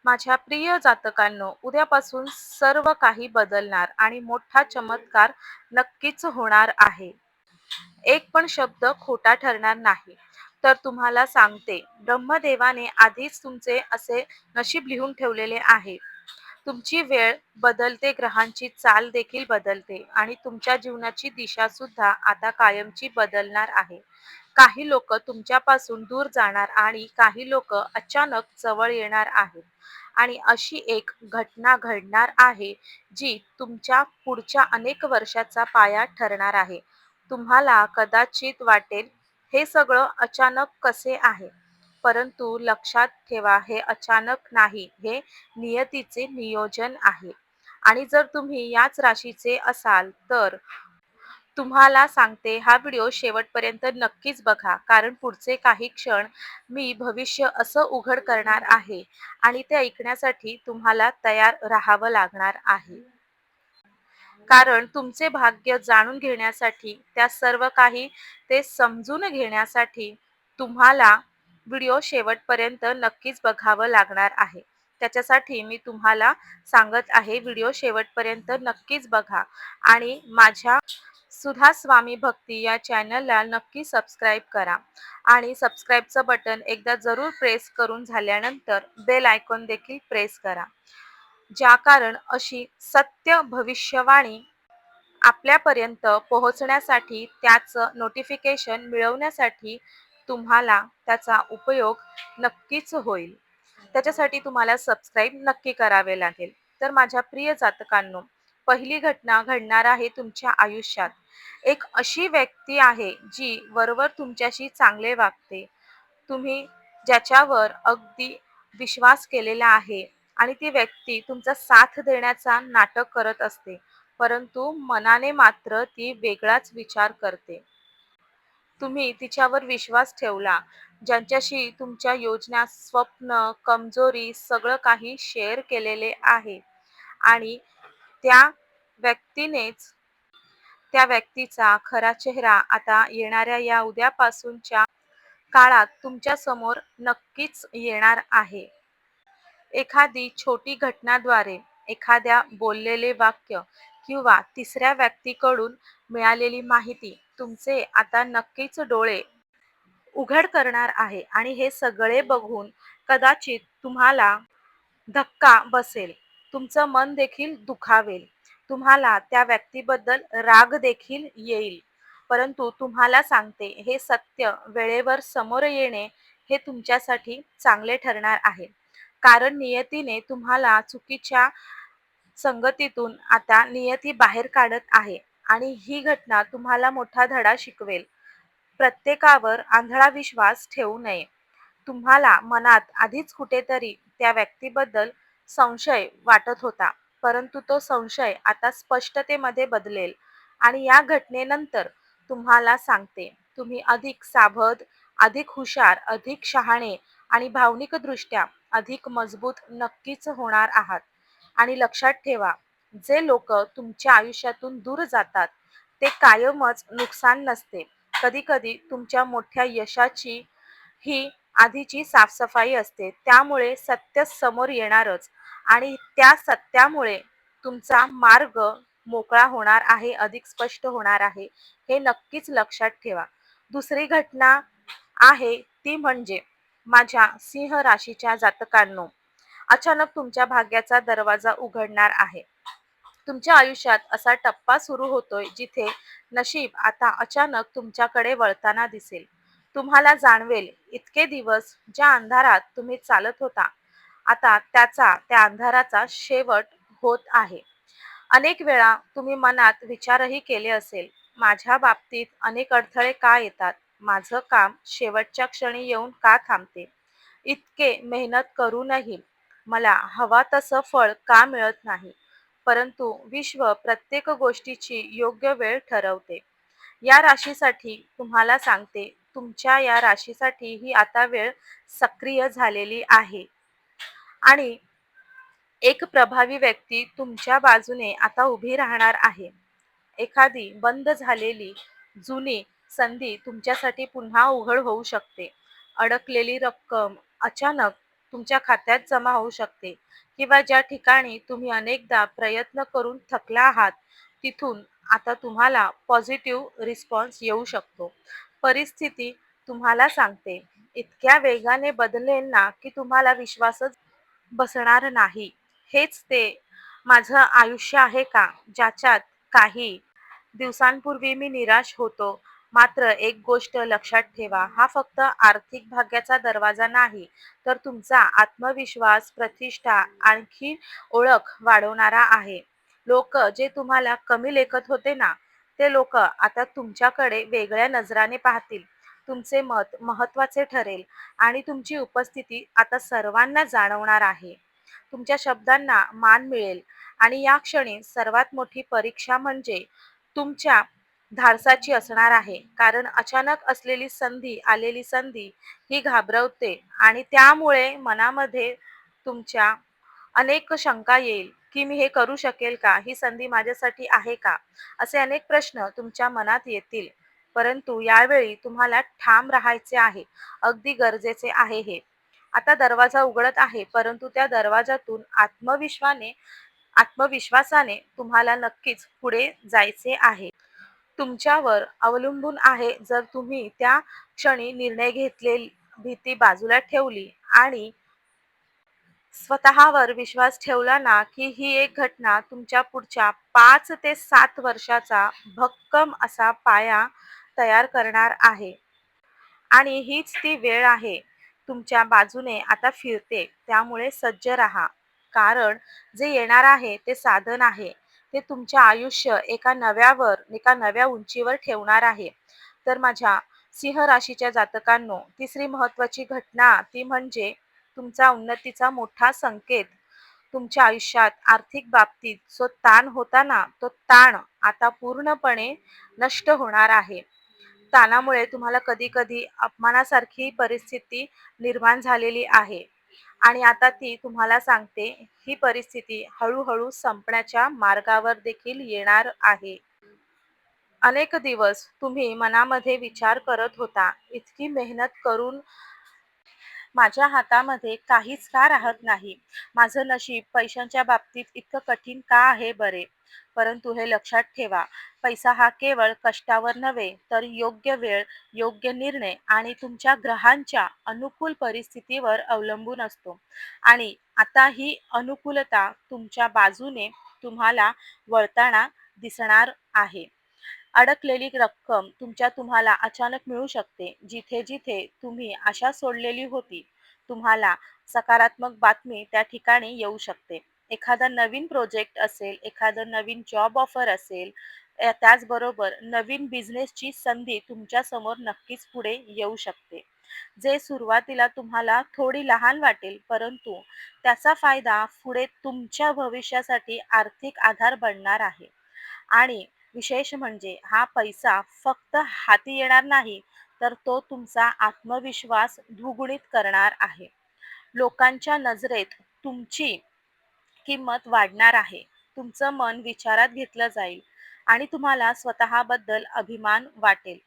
माझ्या प्रिय जातकांनो, उद्यापासून सर्व काही बदलणार आणि मोठा चमत्कार नक्कीच होणार आहे. एक पण शब्द खोटा ठरणार नाही. तर तुम्हाला सांगते, ब्रह्मदेवाने आधीच तुमचे असे नशीब लिहून ठेवलेले आहे. तुमची वेळ बदलते, ग्रहांची चाल देखील बदलते आणि तुमच्या जीवनाची दिशा सुद्धा आता कायमची बदलणार आहे. काही लोक तुमच्यापासून दूर जाणार आणि काही लोक अचानक जवळ येणार आहेत. आणि अशी एक घटना घडणार आहे जी तुमच्या पुढच्या अनेक वर्षाचा पाया ठरणार आहे. तुम्हाला कदाचित वाटेल, हे सगळं अचानक कसे आहे? परंतु लक्षात ठेवा, हे अचानक नाही, हे नियतीचे नियोजन आहे. आणि जर तुम्ही याच राशीचे असाल तर तुम्हाला सांगते, हा व्हिडिओ शेवटपर्यंत नक्कीच बघा, कारण पुढचे काही क्षण मी भविष्य असं उघड करणार आहे आणि ते ऐकण्यासाठी तुम्हाला तयार राहावं लागणार आहे. कारण तुमचे भाग्य जाणून घेण्यासाठी, त्या सर्व काही ते समजून घेण्यासाठी तुम्हाला व्हिडिओ शेवटपर्यंत नक्कीच बघावं लागणार आहे. त्याच्यासाठी मी तुम्हाला सांगत आहे, व्हिडिओ शेवटपर्यंत नक्कीच बघा आणि माझ्या सुधा स्वामी भक्ती या चॅनलला नक्की सबस्क्राईब करा आणि सबस्क्राईबचं बटन एकदा जरूर प्रेस करून झाल्यानंतर बेल आयकॉन देखील प्रेस करा. ज्या कारण अशी सत्य भविष्यवाणी आपल्यापर्यंत पोहोचण्यासाठी, त्याचं नोटिफिकेशन मिळवण्यासाठी तुम्हाला त्याचा उपयोग नक्कीच होईल. त्याच्यासाठी तुम्हाला सबस्क्राईब नक्की करावे लागेल. तर माझ्या प्रिय जातकांनो, पहिली घटना घडणार आहे तुमच्या आयुष्यात. एक अशी व्यक्ती आहे जी वरवर तुमच्याशी चांगले वागते. तुम्ही ज्याच्यावर अगदी विश्वास केलेला आहे आणि ती व्यक्ती तुमचा साथ देण्याचा नाटक करत असते, परंतु मनाने मात्र ती वेगळाच विचार करते. तुम्ही तिच्यावर विश्वास ठेवला, ज्यांच्याशी तुमच्या योजना, स्वप्न, कमजोरी सगळं काही शेअर केलेले आहे आणि त्या व्यक्तीनेच त्या व्यक्तीचा खरा चेहरा आता येणाऱ्या या उद्यापासूनच्या काळात तुमच्या समोर नक्कीच येणार आहे. एखादी छोटी घटनाद्वारे, एखाद्या बोललेले वाक्य किंवा तिसऱ्या व्यक्तीकडून मिळालेली माहिती तुमचे आता नक्कीच डोळे उघड करणार आहे आणि हे सगळे बघून कदाचित तुम्हाला धक्का बसेल. तुमचं मन देखील दुखावेल. तुम्हाला त्या व्यक्तीबद्दल राग देखील येईल. परंतु तुम्हाला सांगते, हे सत्य वेळेवर समोर येणे हे तुमच्यासाठी चांगले ठरणार आहे. कारण नियतीने तुम्हाला चुकीच्या संगतीतून आता नियती बाहेर काढत आहे आणि ही घटना तुम्हाला मोठा धडा शिकवेल. प्रत्येकावर आंधळा विश्वास ठेवू नये. तुम्हाला मनात आधीच कुठेतरी त्या व्यक्तीबद्दल संशय वाटत होता, परंतु तो संशय आता स्पष्टतेमध्ये बदलेल आणि या घटनेनंतर तुम्हाला सांगते, तुम्ही अधिक सावध, अधिक हुशार, अधिक शहाणे आणि भावनिकदृष्ट्या अधिक मजबूत नक्कीच होणार आहात. आणि लक्षात ठेवा, जे लोक तुमच्या आयुष्यातून दूर जातात ते कायमच नुकसान नसते. कधी-कधी तुमच्या मोठ्या यशाची ही आधीची साफसफाई असते. त्यामुळे सत्य समोर येणारच आणि त्या सत्यामुळे तुमचा मार्ग मोकळा होणार आहे, अधिक स्पष्ट होणार आहे. हे नक्कीच लक्षात ठेवा. दुसरी घटना आहे ती म्हणजे माझ्या सिंह राशीच्या जातकांनो, अचानक तुमच्या भाग्याचा दरवाजा उघडणार आहे. तुमच्या आयुष्यात असा टप्पा सुरू होतोय जिथे नशीब आता अचानक तुमच्याकडे वळताना दिसेल. तुम्हाला जाणवेल, इतके दिवस ज्या अंधारात तुम्ही चालत होता, आता त्या अंधाराचा शेवट होत आहे. अनेक वेळा तुम्ही मनात विचारही केले असेल, माझ्या बाबतीत अनेक अडथळे का येतात? माझं काम शेवटच्या क्षणी येऊन का थांबते? इतके मेहनत करूनही मला हवा तसं फळ का मिळत नाही? परंतु विश्व प्रत्येक गोष्टीची योग्य वेळ ठरवते. या राशीसाठी तुम्हाला सांगते, तुमच्या या राशीसाठी ही आता वेळ सक्रिय झालेली आहे आणि एक प्रभावी व्यक्ती तुमच्या बाजूने आता उभी राहणार आहे. एखादी बंद झालेली जुनी संधी तुमच्यासाठी पुन्हा उघड होऊ शकते. अडकलेली रक्कम अचानक तुमच्या खात्यात जमा होऊ शकते किंवा ज्या ठिकाणी तुम्ही अनेकदा प्रयत्न करून थकला आहात, तिथून आता तुम्हाला पॉझिटिव्ह रिस्पॉन्स येऊ शकतो. परिस्थिती तुम्हाला सांगते, इतक्या वेगाने बदलेल ना, की तुम्हाला विश्वासच बसणार नाही. हेच ते माझं आयुष्य आहे का, ज्याच्यात काही दिवसांपूर्वी मी निराश होतो. मात्र एक गोष्ट लक्षात ठेवा, हा फक्त आर्थिक भाग्याचा दरवाजा नाही, तर तुमचा आत्मविश्वास, प्रतिष्ठा, आणखी ओळख वाढवणारा आहे. लोक जे तुम्हाला कमी लेखत होते ना, ते लोक आता तुमच्याकडे वेगळ्या नजराने पाहतील. तुमचे मत महत्त्वाचे ठरेल आणि तुमची उपस्थिती आता सर्वांना जाणवणार आहे. तुमच्या शब्दांना मान मिळेल आणि या क्षणी सर्वात मोठी परीक्षा म्हणजे तुमच्या धाडसाची असणार आहे. कारण अचानक आलेली संधी ही घाबरवते आणि त्यामुळे मनामध्ये तुमच्या अनेक शंका येईल, की मी हे करू शकेल का? ही संधी माझ्यासाठी आहे का? असे अनेक प्रश्न तुमच्या मनात येतील. परंतु यावेळी तुम्हाला ठाम राहायचे आहे. अगदी गरजेचे आहे हे. आता दरवाजा उघडत आहे, परंतु त्या दरवाजातून आत्मविश्वासाने तुम्हाला नक्कीच पुढे जायचे आहे. तुमच्यावर अवलंबून आहे. जर तुम्ही त्या क्षणी निर्णय घेतलेली भीती बाजूला ठेवली आणि स्वतःवर विश्वास ठेवला ना, की ही एक घटना तुमच्या पुढच्या 5 ते 7 वर्षाचा भक्कम असा पाया तयार करणार आहे. आणि हीच ती वेळ आहे. तुमच्या बाजूने आता फिरते. त्यामुळे सज्ज राहा. कारण जे येणार आहे ते साधन आहे. ते तुमचे आयुष्य एका नव्या उंचीवर ठेवणार आहे. तर माझ्या सिंह राशीच्या जातकांनो, तिसरी महत्त्वाची घटना ती म्हणजे तुमचा उन्नतीचा मोठा संकेत. तुमच्या आयुष्यात आर्थिक बाबतीत जो ताण होता ना, तो ताण आता पूर्णपणे नष्ट होणार आहे. ताणामुळे तुम्हाला कधी-कधी अपमानासारखी परिस्थिती निर्माण झालेली आहे आणि आता ती तुम्हाला सांगते, ही परिस्थिती हळू-हळू संपण्याच्या मार्गावर देखील येणार आहे. अनेक दिवस तुम्ही मनामध्ये विचार करत होता, इतकी मेहनत करून माझ्या हातामध्ये काहीच का राहत नाही? माझं नशीब पैशांच्या बाबतीत इतकं कठीण का आहे बरे? परंतु हे लक्षात ठेवा, पैसा हा केवळ कष्टावर नव्हे, तर योग्य वेळ, योग्य निर्णय आणि तुमच्या ग्रहांच्या अनुकूल परिस्थितीवर अवलंबून असतो. आणि आता ही अनुकूलता तुमच्या बाजूने तुम्हाला वळताना दिसणार आहे. अडकलेली रक्कम तुम्हाला अचानक मिळू शकते. जिथे-जिथे तुम्ही आशा सोडलेली होती, तुम्हाला सकारात्मक बातमी त्या ठिकाणी येऊ शकते. एखादा नवीन प्रोजेक्ट असेल, एखादं नवीन जॉब ऑफर असेल, त्याचबरोबर नवीन बिझनेसची संधी तुमच्या समोर नक्कीच पुढे येऊ शकते. जे सुरुवातीला तुम्हाला थोडी लहान वाटेल, परंतु त्याचा फायदा पुढे तुमच्या भविष्यासाठी आर्थिक आधार बनणार आहे. आणि विशेष म्हणजे हा पैसा फक्त हाती येणार नाही, तर तो तुमचा आत्मविश्वास द्विगुणित करणार आहे. लोकांच्या नजरेत तुमची किंमत वाढणार आहे. तुमचं मन विचारात घेतलं जाईल आणि तुम्हाला स्वतःबद्दल अभिमान वाटेल,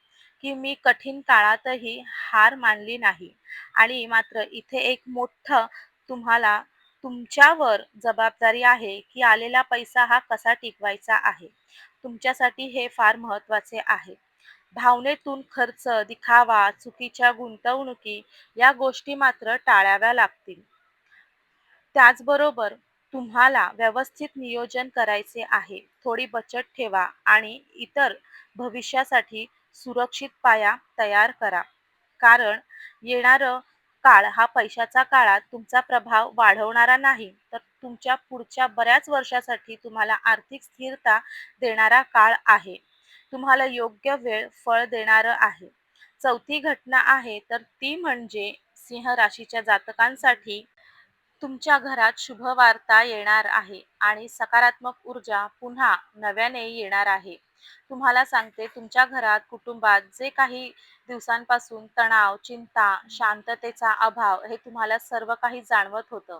की मी कठीण काळातही हार मानली नाही. आणि मात्र इथे एक मोठं तुम्हाला तुमच्यावर जबाबदारी आहे, की आलेला पैसा हा कसा टिकवायचा आहे. तुमच्यासाठी हे फार महत्त्वाचे आहे. भावनेतून खर्च, दिखावा, चुकीच्या गुंतवणुकी या गोष्टी मात्र टाळाव्या लागतील. त्याचबरोबर तुम्हाला व्यवस्थित नियोजन करायचे आहे. थोडी बचत ठेवा आणि इतर भविष्यासाठी सुरक्षित पाया तयार करा. कारण येणारं काळ हा पैशाच्या काळात तुमचा प्रभाव वाढवणारा नाही, तर तुमच्या पुढच्या बऱ्याच वर्षासाठी तुम्हाला आर्थिक स्थिरता देणारा काळ आहे. तुम्हाला योग्य वेळ फळ देणारं आहे. चौथी घटना आहे तर ती म्हणजे सिंह राशीच्या जातकांसाठी तुमच्या घरात शुभवार्ता येणार आहे आणि सकारात्मक ऊर्जा पुन्हा नव्याने येणार आहे. तुम्हाला सांगते, तुमच्या घरात, कुटुंबात जे काही दिवसांपासून तणाव, चिंता, शांततेचा अभाव हे तुम्हाला सर्व काही जाणवत होतं.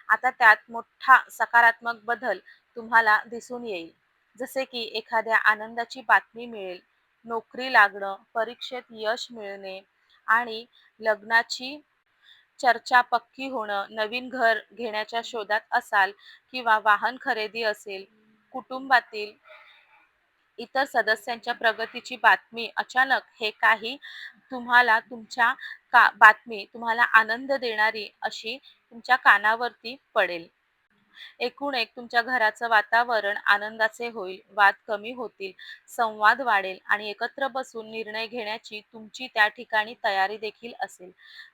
आता त्यात मोठा सकारात्मक बदल तुम्हाला दिसून येईल. जसे की एखाद्या आनंदाची बातमी मिळेल, नोकरी लागणं, परीक्षेत यश मिळणे आणि लग्नाची चर्चा पक्की होणं, नवीन घर घेण्याच्या शोधात असाल किंवा वाहन खरेदी असेल, कुटुंबातील इतर सदस्यांच्या प्रगतीची बातमी अचानक हे काही तुम्हाला तुमच्या बातमी तुम्हाला आनंद देणारी अशी तुमच्या कानावरती पडेल. एकूण एक तुमच्या घराचं वातावरण आनंदाचे होईल, वाद कमी होतील, संवाद वाढेल आणि एकत्र बसून निर्णय घेण्याची तुमची त्या ठिकाणी तयारी देखील असेल.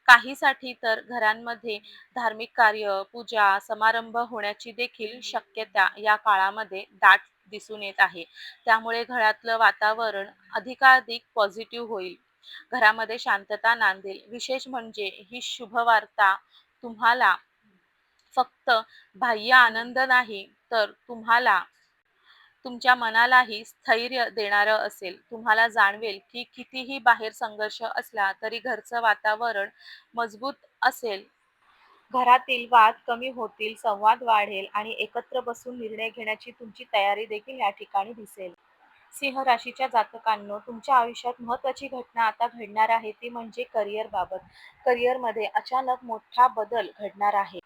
काहीसाठी तर घरांमध्ये धार्मिक कार्य, पूजा, समारंभ होण्याची देखील शक्यता या काळामध्ये दाट दिसून येत आहे. त्यामुळे घरातलं वातावरण अधिकाधिक पॉझिटिव्ह होईल. घरामध्ये शांतता नांदेल. विशेष म्हणजे ही शुभवार्ता तुम्हाला फक्त बाह्य आनंद नाही, तर तुम्हाला तुमच्या मनालाही स्थैर्य देणारं असेल. तुम्हाला जाणवेल, की कितीही बाहेर संघर्ष असला तरी घरचं वातावरण मजबूत असेल. घरातील वाद कमी होतील, संवाद वाढेल आणि एकत्र बसून निर्णय घेण्याची तुमची तयारी देखील या ठिकाणी दिसेल. सिंह राशीच्या जातकांनो, तुमच्या आयुष्यात महत्त्वाची घटना आता घडणार आहे, ती म्हणजे करिअर बाबत. करिअरमध्ये अचानक मोठा बदल घडणार आहे.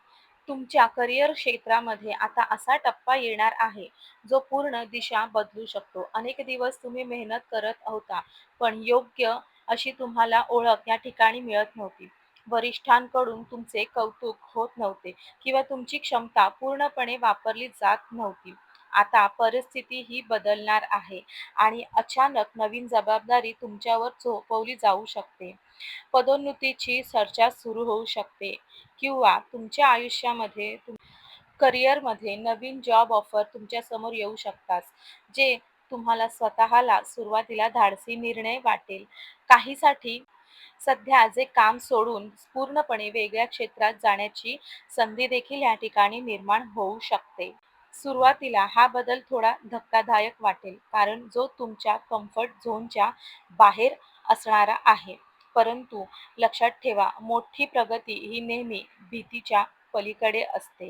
तुमच्या करिअर क्षेत्रामध्ये आता असा टप्पा येणार आहे, जो पूर्ण दिशा बदलू शकतो. अनेक दिवस तुम्ही मेहनत करत होता, पण योग्य अशी तुम्हाला ओळख या ठिकाणी मिळत नव्हती. वरिष्ठांकडून तुमचे कौतुक होत नव्हते किंवा तुमची क्षमता पूर्णपणे वापरली जात नव्हती. आता परिस्थिती ही बदलणार आहे आणि अचानक नवीन जबाबदारी तुमच्यावर सोपवली जाऊ शकते. पदोन्नतीची चर्चा सुरू होऊ शकते किंवा तुमच्या आयुष्यामध्ये करिअरमध्ये नवीन जॉब ऑफर तुमच्या समोर येऊ शकतात, जे तुम्हाला स्वतःला सुरुवातीला धाडसी निर्णय वाटेल. काहीसाठी सध्या जे काम सोडून पूर्णपणे वेगळ्या क्षेत्रात जाण्याची संधी देखील या ठिकाणी निर्माण होऊ शकते. सुरुवातीला हा बदल थोडा धक्कादायक वाटेल, कारण जो तुमच्या कम्फर्ट झोनच्या बाहेर असणारा आहे. परंतु लक्षात ठेवा, मोठी प्रगती ही नेहमी भीतीच्या पलीकडे असते.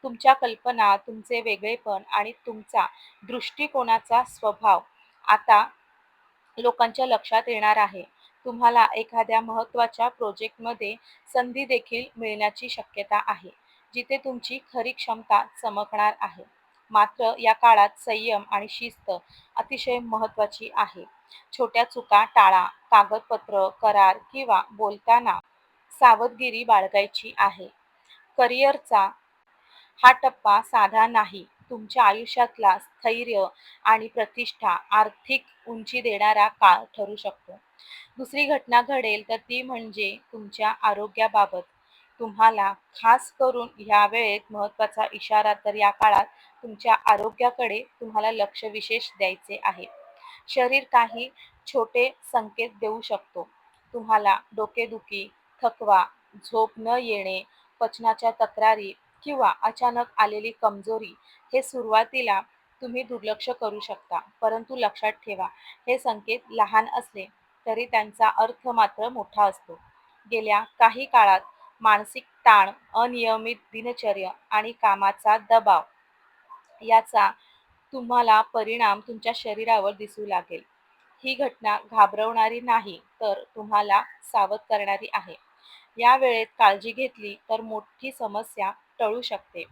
तुमच्या कल्पना, तुमचे वेगळेपण आणि तुमचा दृष्टिकोनाचा स्वभाव आता लोकांच्या लक्षात येणार आहे. तुम्हाला एखाद्या महत्त्वाच्या प्रोजेक्टमध्ये संधी देखील मिळण्याची शक्यता आहे, जिथे तुमची खरी क्षमता चमकणार आहे. मात्र या काळात संयम आणि शिस्त अतिशय महत्त्वाची आहे. छोट्या चुका टाळा. कागदपत्र, करार किंवा बोलताना सावधगिरी बाळगायची आहे. करिअरचा हा टप्पा साधा नाही. तुमच्या आयुष्यातला स्थैर्य आणि प्रतिष्ठा, आर्थिक उंची देणारा काळ ठरू शकतो. दुसरी घटना घडेल तर ती म्हणजे तुमच्या आरोग्याबाबत. तुम्हाला खास करून ह्या वेळेत महत्त्वाचा इशारा तर या काळात तुमच्या आरोग्याकडे तुम्हाला लक्ष विशेष द्यायचे आहे. शरीर काही छोटे संकेत देऊ शकतो. तुम्हाला डोकेदुखी, थकवा, झोप न येणे, पचनाच्या तक्रारी किंवा अचानक आलेली कमजोरी हे सुरुवातीला तुम्ही दुर्लक्ष करू शकता. परंतु लक्षात ठेवा, हे संकेत लहान असले तरी त्यांचा अर्थ मात्र मोठा असतो. गेल्या काही काळात मानसिक ताण, अनियमित दिनचर्या आणि कामाचा दबाव याचा तुम्हाला परिणाम तुमच्या शरीरावर दिसू लागेल. ही घटना घाबरवणारी नाही, तर तुम्हाला सावध करणारी आहे. या वेळेत काळजी घेतली तर मोठी समस्या टळू शकते.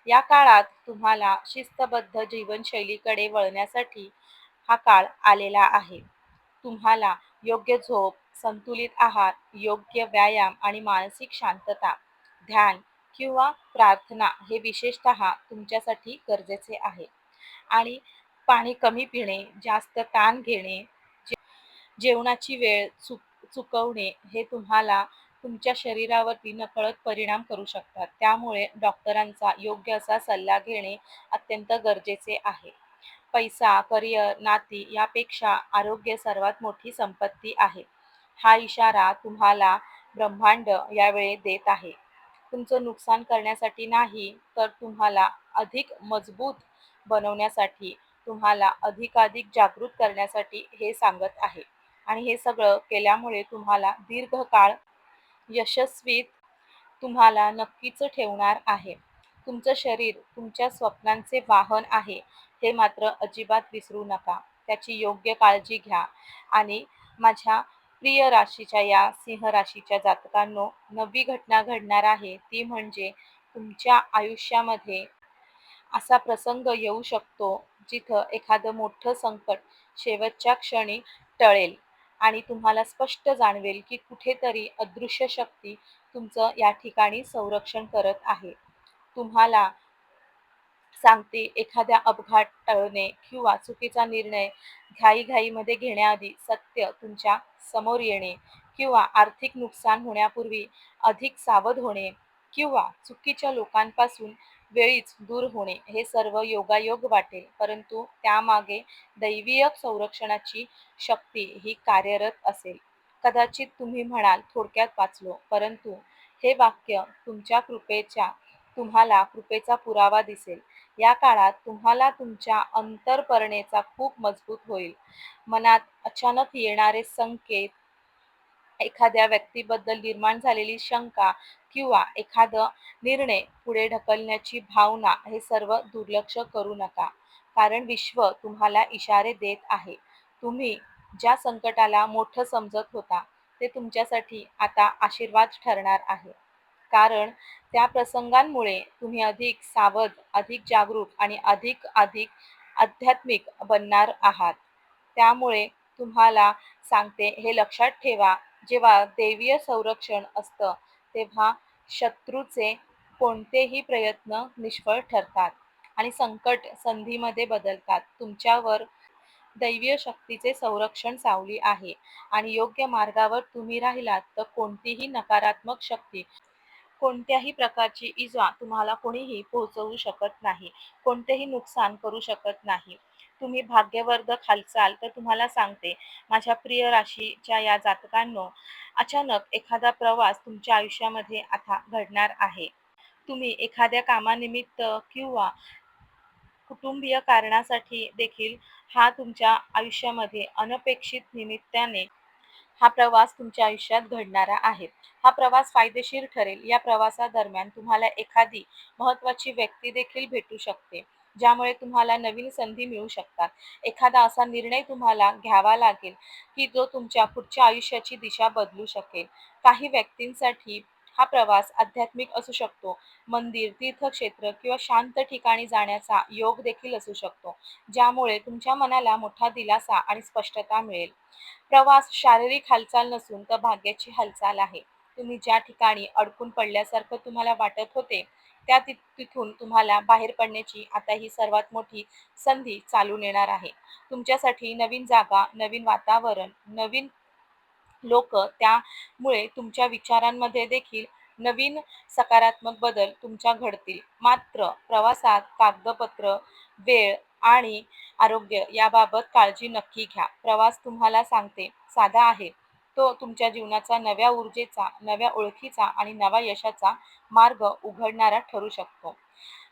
या काळात तुम्हाला शिस्तबद्ध जीवनशैलीकडे वळण्यासाठी हा काळ आलेला आहे. तुम्हाला योग्य झोप, संतुलित आहार, योग्य व्यायाम आणि मानसिक शांतता, ध्यान किंवा प्रार्थना हे विशेषतः तुमच्यासाठी गरजेचे आहे. आणि पाणी कमी पिणे, जास्त ताण घेणे, जेवणाची वेळ चुकवणे हे तुम्हाला तुमच्या शरीरावरती नकळत परिणाम करू शकतात. त्यामुळे डॉक्टरांचा योग्य असा सल्ला घेणे अत्यंत गरजेचे आहे. पैसा, करिअर, नाती यापेक्षा आरोग्य सर्वात मोठी संपत्ती आहे. हा इशारा तुम्हाला ब्रह्मांड यावेळी देत आहे. तुमचं नुकसान करण्यासाठी नाही, तर तुम्हाला अधिक मजबूत बनवण्यासाठी, तुम्हाला अधिकाधिक जागृत करण्यासाठी हे सांगत आहे. आणि हे सगळं केल्यामुळे तुम्हाला दीर्घकाळ यशस्वीत तुम्हाला नक्कीच ठेवणार आहे. तुमचं शरीर तुमच्या स्वप्नांचे वाहन आहे, हे मात्र अजिबात विसरू नका. त्याची योग्य काळजी घ्या आणि माझ्या प्रिय राशीच्या या सिंह राशीच्या जातकांनो, नवी घटना घडणार आहे. ती म्हणजे तुमच्या आयुष्यामध्ये असा प्रसंग येऊ शकतो जिथं एखादं मोठं संकट शेवटच्या क्षणी टळेल आणि तुम्हाला स्पष्ट जाणवेल की कुठेतरी अदृश्य शक्ती तुमचं या ठिकाणी संरक्षण करत आहे. तुम्हाला सांगते, एखाद्या अपघात टळणे किंवा चुकीचा निर्णय घाईघाईमध्ये घेण्याआधी सत्य तुमच्या समोर येणे किंवा आर्थिक नुकसान होण्यापूर्वी अधिक सावध होणे किंवा चुकीच्या लोकांपासून वेळीच दूर होणे हे सर्व योगायोग वाटेल, परंतु त्यामागे दैवीय संरक्षणाची शक्ती ही कार्यरत असेल. कदाचित तुम्ही म्हणाल, थोडक्यात वाचलो, परंतु हे वाक्य तुम्हाला कृपेचा पुरावा दिसेल. या काळात तुम्हाला तुमच्या अंतःप्रेरणेचा खूप मजबूत होईल. मनात अचानक येणारे संकेत, एखाद्या व्यक्तीबद्दल निर्माण झालेली शंका किंवा एखादा निर्णय पुढे ढकलण्याची भावना हे सर्व दुर्लक्ष करू नका. कारण विश्व तुम्हाला इशारे देत आहे. तुम्ही ज्या संकटाला मोठं समजत होता ते तुमच्यासाठी आता आशीर्वाद ठरणार आहे. कारण त्या प्रसंगांमुळे तुम्ही अधिक सावध, अधिक जागरूक आणि अधिक अधिक आध्यात्मिक बनणार आहात. त्यामुळे तुम्हाला सांगते, हे लक्षात ठेवा, जेव्हा दैवीय संरक्षण असतं तेव्हा शत्रूचे कोणतेही प्रयत्न निष्फळ ठरतात आणि संकट संधीमध्ये बदलतात. तुमच्यावर दैवीय शक्तीचे संरक्षण सावली आहे आणि योग्य मार्गावर तुम्ही राहिलात तर कोणतीही नकारात्मक शक्ती, कोणत्याही प्रकारची इजा तुम्हाला कोणीही पोहोचवू शकत नाही, कोणतेही नुकसान करू शकत नाही. तुम्ही भाग्यवर्धक हालचाल तर तुम्हाला सांगते, माझ्या प्रिय राशीच्या या जातकांनो, अचानक एखादा प्रवास तुमच्या आयुष्यामध्ये आता घडणार आहे. तुम्ही एखाद्या कामानिमित्त किंवा कुटुंबीय कारणासाठी देखील हा तुमच्या आयुष्यामध्ये अनपेक्षित निमित्ताने हा प्रवास तुमच्या आयुष्यात घडणारा आहे. हा प्रवास फायदेशीर ठरेल. या प्रवासादरम्यान तुम्हाला एखादी महत्त्वाची व्यक्ती देखील भेटू शकते, ज्यामुळे तुम्हाला नवीन संधी मिळू शकतात. एखादा असा निर्णय तुम्हाला घ्यावा लागेल की जो तुमच्या पुढच्या आयुष्याची दिशा बदलू शकेल. काही व्यक्तींसाठी हा प्रवास आध्यात्मिक असू शकतो. मंदिर, तीर्थक्षेत्र किंवा शांत ठिकाणी जाण्याचा योग देखील असू शकतो, ज्यामुळे तुमच्या मनाला मोठा दिलासा आणि स्पष्टता मिळेल. प्रवास शारीरिक हालचाल नसून तर भाग्याची हालचाल आहे. तुम्ही ज्या ठिकाणी अडकून पडल्यासारखं तुम्हाला वाटत होते, तिथून तुम्हाला बाहेर पडण्याची आता ही सर्वात मोठी संधी चालून येणार आहे. तुमच्यासाठी नवीन जागा, नवीन वातावरण, नवीन लोक, त्यामुळे तुमच्या विचारांमध्ये देखील नवीन सकारात्मक बदल तुमच्या घडतील. मात्र प्रवासात कागदपत्र, वेळ आणि आरोग्य याबाबत काळजी नक्की घ्या. प्रवास तुम्हाला सांगते साधा आहे, तो तुमच्या जीवनाचा नव्या ऊर्जेचा, नव्या ओळखीचा आणि नवा यशाचा मार्ग उघडणारा ठरू शकतो.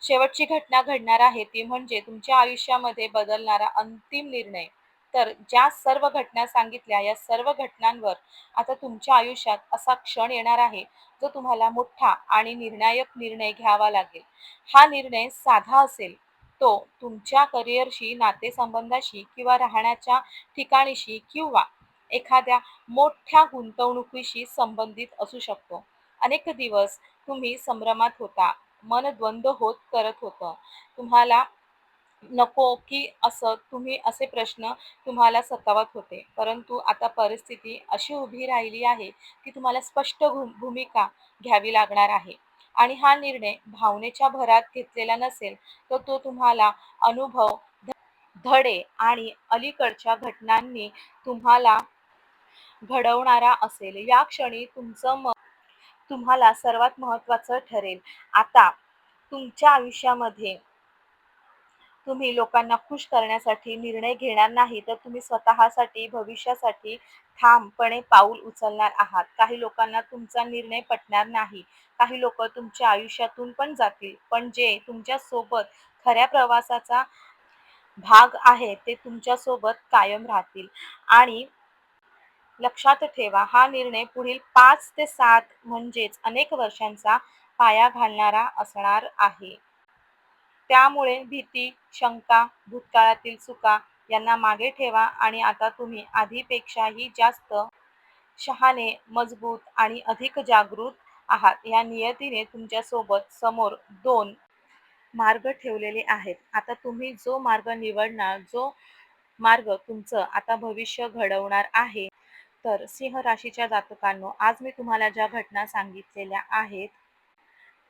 शेवटची घटना घडणार आहे ती म्हणजे तुमच्या आयुष्यामध्ये बदलणारा अंतिम निर्णय. तर ज्या सर्व घटना सांगितल्या, या सर्व घटनांवर आता तुमच्या आयुष्यात असा क्षण येणार आहे जो तुम्हाला मोठा आणि निर्णायक निर्णय घ्यावा लागेल. हा निर्णय साधा असेल, तो तुमच्या करिअरशी, नातेसंबंधाशी किंवा राहण्याच्या ठिकाणीशी किंवा एखाद्या मोठ्या गुंतवणुकीशी संबंधित असू शकतो. अनेक दिवस तुम्ही संभ्रमात होता, मन द्वंद्व होत करत होतं. तुम्हाला नको की असं, तुम्ही असे प्रश्न तुम्हाला सतावत होते. परंतु आता परिस्थिती अशी उभी राहिली आहे की तुम्हाला स्पष्ट भूमिका घ्यावी लागणार आहे. आणि हा निर्णय भावनेच्या भरात घेतलेला नसेल, तर तो तुम्हाला अनुभव, धडे आणि अलीकडच्या घटनांनी तुम्हाला घडवणारा असेल. या क्षणी तुमचं मत तुम्हाला सर्वात महत्त्वाचं ठरेल. आता तुमच्या आयुष्यामध्ये तुम्ही लोकांना खुश करण्यासाठी निर्णय घेणार नाही, तर तुम्ही स्वतःसाठी, भविष्यासाठी ठामपणे पाऊल उचलणार आहात. काही लोकांना तुमचा निर्णय पटणार नाही. काही लोक तुमच्या आयुष्यातून पण जातील, पण जे तुमच्या सोबत खऱ्या प्रवासाचा भाग आहे ते तुमच्या सोबत कायम राहतील. आणि लक्षात ठेवा, हा निर्णय पुढील 5 ते 7 म्हणजेच अनेक वर्षांचा पाया घालणारा असणार आहे. त्यामुळे भीती, शंका, भूतकाळातील चुका यांना मागे ठेवा आणि आता तुम्ही आधीपेक्षाही जास्त शहाणे, मजबूत आणि अधिक जागृत आहात. या नियतीने तुमच्यासोबत समोर 2 मार्ग ठेवलेले आहेत. आता तुम्ही जो मार्ग निवडणार, जो मार्ग तुमचं आता भविष्य घडवणार आहे. तर सिंह राशीच्या जातकांनो, आज मी तुम्हाला ज्या घटना सांगितलेल्या आहेत,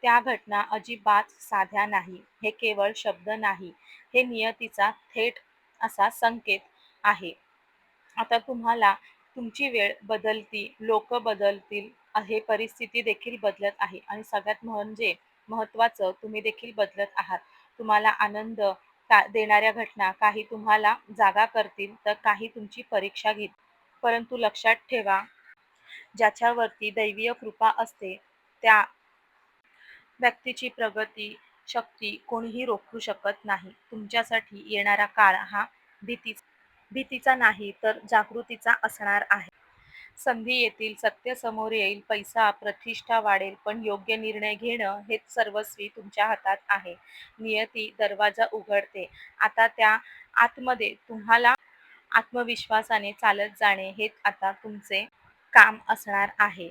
त्या घटना अजिबात साध्या नाही. हे केवळ शब्द नाही, हे नियतीचा थेट असा संकेत आहे. आता तुम्हाला तुमची वेळ बदलती, लोक बदलतील, हे परिस्थिती देखील बदलत आहे आणि सगळ्यात म्हणजे महत्त्वाचं तुम्ही देखील बदलत आहात. तुम्हाला आनंद देणाऱ्या घटना काही तुम्हाला जागा करतील, तर काही तुमची परीक्षा घेतील. परंतु लक्षात ठेवा, ज्याच्यावरती दैवीय कृपा असते, त्या व्यक्तीची प्रगती, शक्ती कोणीही रोखू शकत नाही. तुमच्यासाठी येणारा काळ हा भीतीचा नाही, तर जागृतीचा असणार आहे. संधी येतील, सत्य समोर येईल, पैसा, प्रतिष्ठा वाढेल, पण योग्य निर्णय घेणं हेच सर्वस्वी तुमच्या हातात आहे. नियती दरवाजा उघडते. आता त्या आतमध्ये तुम्हाला आत्मविश्वासाने चालत जाणे हेच आता तुमचे काम असणार आहे.